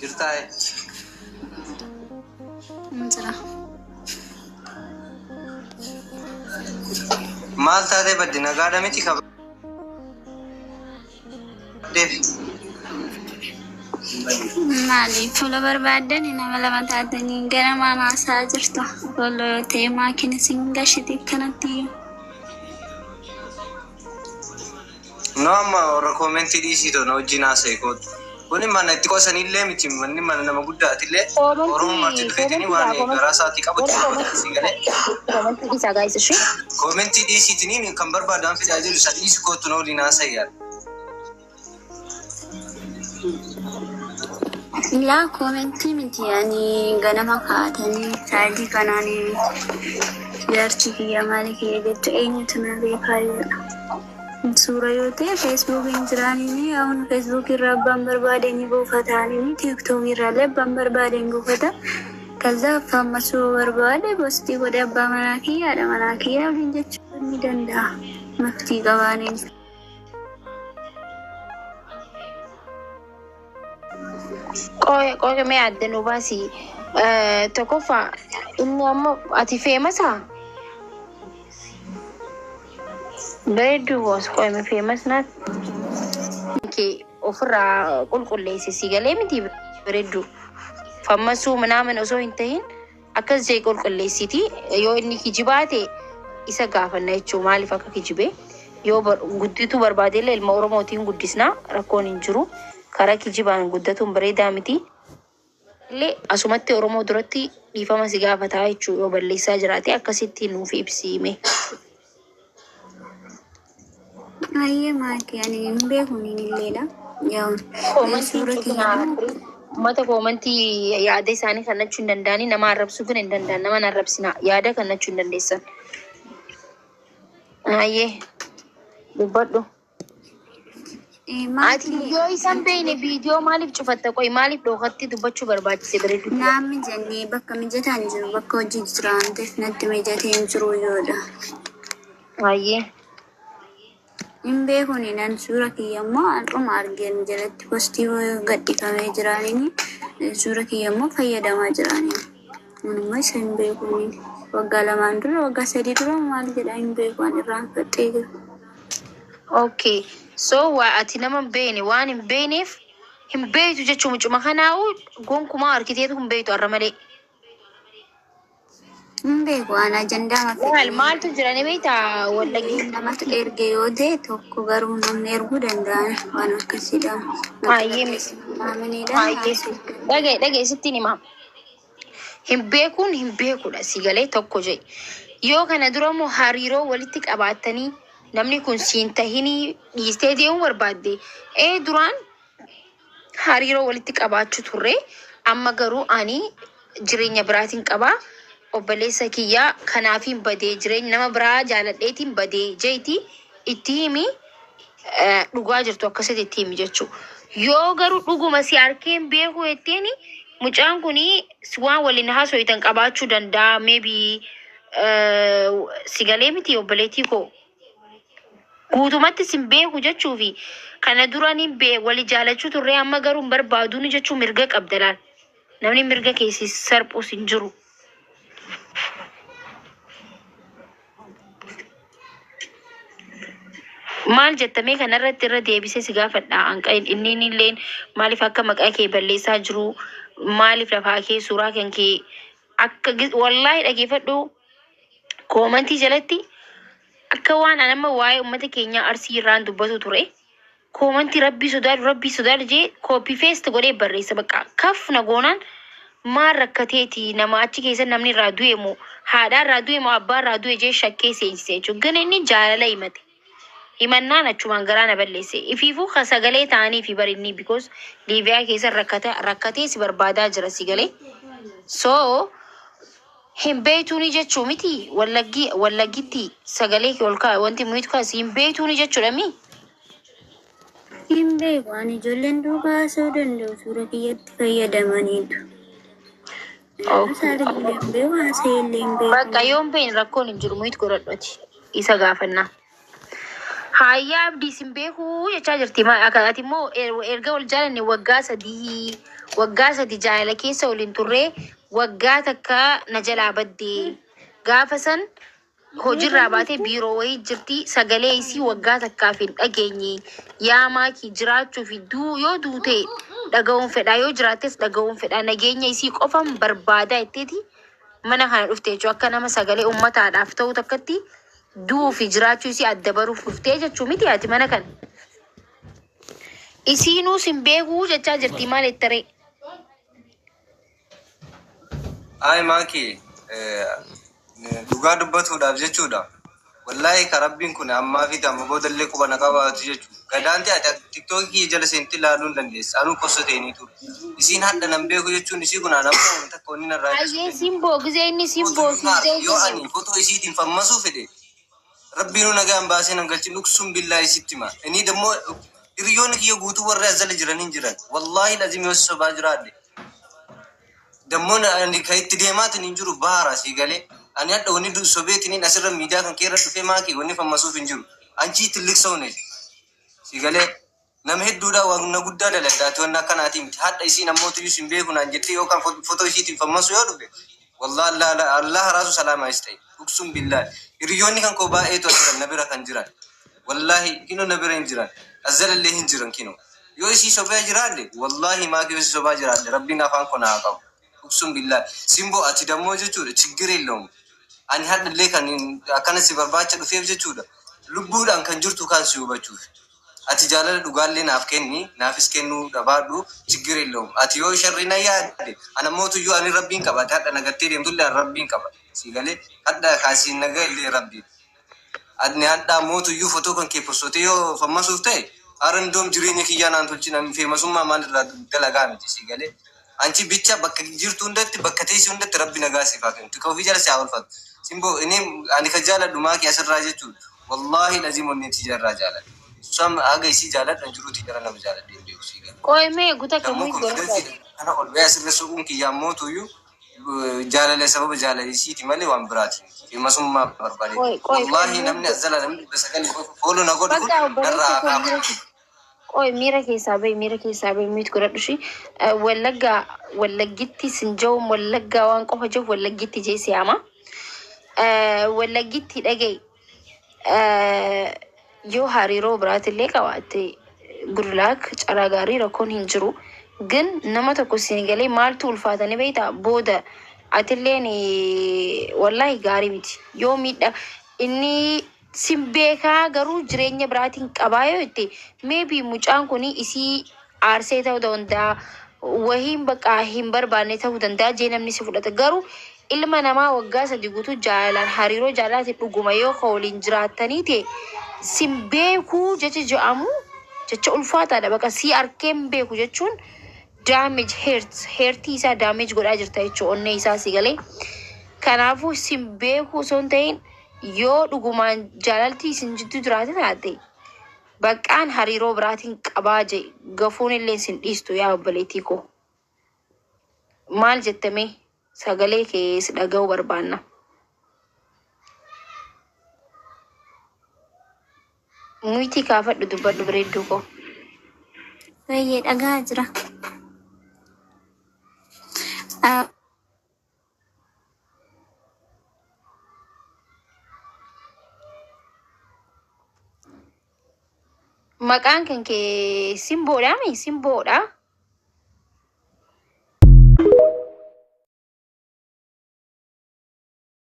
jirtaay Injira. maal taatee baddi nagaadha miti qaba Mali fuula barbaadani nama lama taatanii gara mana haasaa jirtu. Wallo yoo ta'e maakina singashiti kanatti no amma warra koomentii dhiisiitoo na wajjin haasa'e kootu kuni mana itti qosanillee miti manni mana nama guddaatillee oromummaatti dhufeetini waan garaa isaatii qabutti si galee koomentii dhiisiitiniin kan barbaadan fidaa jiru isa dhiisi kootu na waliin haasa'e yaadha. La komenti miti yani ganama kaatanii saayidii kanaanii jaarchi kiyya maali kiyya jettu eenyutu na beekaayudha. Suura yoo ta'e feesbuukiin jiraanii yaa'un feesbuukii irraa abbaan barbaade ni buufataanii tiiktookii irraallee abbaan barbaade ni buufata. Kaza fammasuu barbaade postii godhe abbaa manaa kiyyaadha manaa kiyyaa waliin jechuu ni danda'a maftii qabaaniin. Qoy me adda nu baasi tokkoffaa inni amma ati feemasa bareedduu boos qoy me feemas naat kee ofirraa qulqulleesse si galee miti bareedduu fammasuu manaaman osoo hin tahin akkas jee qulqulleessiti yoo inni kijibaate isa gaafanna jechuu maaliif akka kijibee yoo gudditu barbaadeillee ilma oromootiin guddisnaa rakkoon hin jiru. Karaa kijibaan guddatuun bareedaa miti. Illee asumatti Oromoo duratti dhiifama si gaafataa jechuudha yoo balleessaa jiraate akkasitti nuuf ibsime. Ayyee maatii ani hin beekun illeedha. Mata koomantii yaada isaanii kannachuu hin danda'anii nama arrabsuu kan hin danda'an nama arrabsinaa yaada kannachuu hin dandeessan. Ayyee dubbadhu. Ati yoo isan beekne viidiyoo maaliif cufatta qoy maaliif dhokatti dubbachuu barbaachise bareedu. Namni jennee bakka mijataan jiru bakka hojii jira waan ta'eef natti mijatee hin jiru yoodha. Ayyee. Hin beekun nan suura kiyya immoo har'uma argeen jalatti postii gadhiifamee jiraanii suura kiyya immoo fayyadamaa jiraanii. Kunimmoo isa hin beekun waggaa lamaan dura waggaa sadii dura maal jedhaa hin beeku waan irraanfattee jiru. Okay. So waa ati nama beene waan hin beeneef hin beektu jechuun mucuma kanaa'u gonkumaa harkiteetu hin beektu har'a malee. Hin beeku waan ajandaa maaltu jira ni beektaa wallagii. Namatu erge yoo ta'e tokko garuu namni erguu danda'an waan akkasiidha. Dhagee sittiin himaa. Hin beekuun hin beekudha si galee tokko jedhe. Yoo kana dura immoo hariiroo walitti qabaatanii namni kun siin tahinii dhiistee deemuu barbaadde duraan hariiroo walitti qabaachuu turre amma garuu ani jireenya biraatiin qabaa obboleessa kiyyaa kanaafiin badee jireenya nama biraa jaaladheetiin badee jeeti itti himi dhugaa jirtu akkasitti itti himi jechuudha. Yoo garuu dhuguma si harkeen beekuu jetteeni mucaan kunii waan waliin haasoftan qabaachuu danda'a maybe si galee miti obboleettii koo. Guutumatti sin beeku jechuufi kana duraan wali jaalachuu turre amma garuu hin barbaaduun jechuun mirga qabdalaan namni mirga keessi sarphus hin jiru. Maal jettamee kanarratti irra deebisee si gaafadha inni illee maaliif akka maqaa kee balleessaa jiru maaliif lafaa kee suuraa kan kee akka wallaahi dhageeffadhu koomantii jalatti. Akka waan anama waa'ee uummata keenya arsii irraan dubbatu ture. Koomantii rabbii sodaatu jee koopii feest godhee barreessa bakka kaf nagoonaan maal rakkateeti nama achi keessa namni irraa du'e moo haadhaan irraa du'e moo abbaan irraa du'e jee shakkee seensise jechuudha. Gana inni jaalala himate. Himannaan achumaan garaa na balleesse. Ifiifuu sagalee ta'anii fi barinni because Liibiyaa keessa rakkatee si barbaadaa jira si galee. So hin beektuuni jechuu miti wallaggitti sagalee ol kaa'e wanti muhiitu kaasi hin beektuuni jechuudha mi. Hin beeku ani ijoolleen duukaa haasa'uu danda'u suura kiyyatti fayyadamaniitu. Bakka yoon beekne rakkoon hin jiru muhiitu godhadhuati isa gaafannaa. Hayyaa abdii sin beekuu jechaa jirti. Akkaataa immoo erga wal jaalanne waggaa sadii jaalala keessa waliin turree waggaa takka na jalaa baddee gaafa san hojiirraa baatee biiroo wayii jirti sagalee isii waggaa takkaaf hin dhageenye yaa maakii jiraachuuf yoo duute dhaga'uun fedhaa yoo jiraates dhaga'uun fedhaa nageenya isii qofan barbaadaa itteeti mana kana dhufte jechuun akka nama sagalee uummataadhaaf ta'u takkatti du'uu fi jiraachuu isii adda baruuf dhuftee jechuu miti ati mana kana. Isiinuu sin beekuu jechaa jirti maal ettaree? Ay maakii dhugaa dubbatuudhaaf jechuudha. Wallaahi ka rabbiin kun ammaa fi amma boodallee quba na qabaatu jechuudha. Gadaanti ati tiktookii jala seenti ilaaluu hin dandeessa. Anuu kosoteeniitu. Isiin hadda nan beeku jechuun isii kun anammoo wanta koonni narraa Ayyee simboo gisee inni simboo yoo ani fotoo isiitiin fammasuu fedhe rabbiinuu nagaan baasee nan galchi dhugsuun billaa isitti hima. Inni dammoo hiriyoonni kiyya guutuu warra as jala jiran hin jiran. Wallaahi lazim yoo sobaa jiraadde. Dammoo ani kan itti deemaatiin hin jiru baara sii galee. Ani hadda wanni sobeetiniin asirra miidiyaa kan keerra dhufee maakii wanni fammasuuf hin jiru. Anchi tilliksoone sii galee nama hedduudha waan guddaa dalagdaati wanna akkanaatii miti. Hadda isiin ammootu iyyuu sin beeku naan jettee yookaan fotoo isiitiin fammasu yoo dhufe wallahi Allah raasu salaamaa is ta'e dhugsuun billaa. Hiriyoonni kan koo baay'eetu asiran na bira kan jiran. Wallahi kino na bira hin jiran. Azzalallee hin jiran kino. Yoo isii sobaa jiraadde wallahi maakii yoo isii sobaa jiraadde rabbiin afaan koo naa qabu. Dhugsuun billaa. Simboo ati dammoo jechuudha chiggiree illee ani hadhallee kan akkana si barbaacha dhufeef jechuudha. Lubbuudhaan kan jirtu kan si hubachuuf. Ati jaalala dhugaallee naaf kenni, naafis kennuu dhabaadhu chiggiree illee. Ati yoo sharri na yaadde ana mootuyyuu ani rabbiin qaba. Hadha nagattee deemtullee rabbiin qaba. Si galee hadha kaasiin nagaa illee rabbiin. Adni hadha mootuyyuu fotoo kan kee postotee yoo fammasuuf ta'e arandoom jireenya kiyyaa naan tolchi namni feemasummaa maalirraa dalagaa miti si galee. Anchi bicha bakka jirtu hundatti bakka teessi hundatti rabbi nagaa siif haa kennu. Tika ofii jala si haa oolfatu. Simboo inni ani kan jaaladhu maakii asirraa jechuudha. Wallaahi lazim onni itti jarraa jaaladha. Sam aga isii jaaladha jiruuti jara nama jaaladha hin beeku sii gala. Qoyimee guutaa kan Dammoo konfidensi kana ol ba'ee asirra suquun kiyyaa mootuyyuu jaalala sababa jaalala isiiti malee waan biraati. Feemasummaa barbaade. Wallaahi namni as jala namni dhibba sagalii oolu na godhu kun darraa haa. Qoy miira keessaa bahi miit godhadhu shi wallaggitti sinjawum wallaggaa waan qofa jiru wallaggitti jeesi ama wallaggitti dhagaye yoo hariiroo biraatillee qabaatte gurlaak caraa gaarii rakkoon hin jiru ግን nama tokko siin galee maaltu ulfaatanii beektaa booda atilleen wallahi gaarii miti yoo miidha inni sin beekaa garuu jireenya biraatiin qabaa yoo itti maybe mucaan kun isii aarsee ta'uu danda'a wahiin bakka hin barbaanne ta'uu danda'a jee namni si fudhata garuu ilma namaa waggaa sadii guutuu jaalalaan hariiroo jaalalaatti dhuguma yoo waliin jiraatanii ta'e sin beekuu jecha jedhamu jecha ulfaataadha bakka si arkeen beeku jechuun damage heertii isaa damage godhaa jirta jechuun onnee isaa si galee kanaafuu sin beekuu osoo hin ta'in yoo dhugumaan jaalaltii isin jidduu jiraate taate baqqaan hariiroo biraatiin qabaa je gafuun illee sin dhiistu yaa obboleettii koo maal jettame sagalee kee si dhaga'uu barbaanna. Muytii kaafadhu dubbadhu bareedduu koo. Baay'ee dhagaa jira. Maqaan kan kee simboodhaa mi simboodhaa?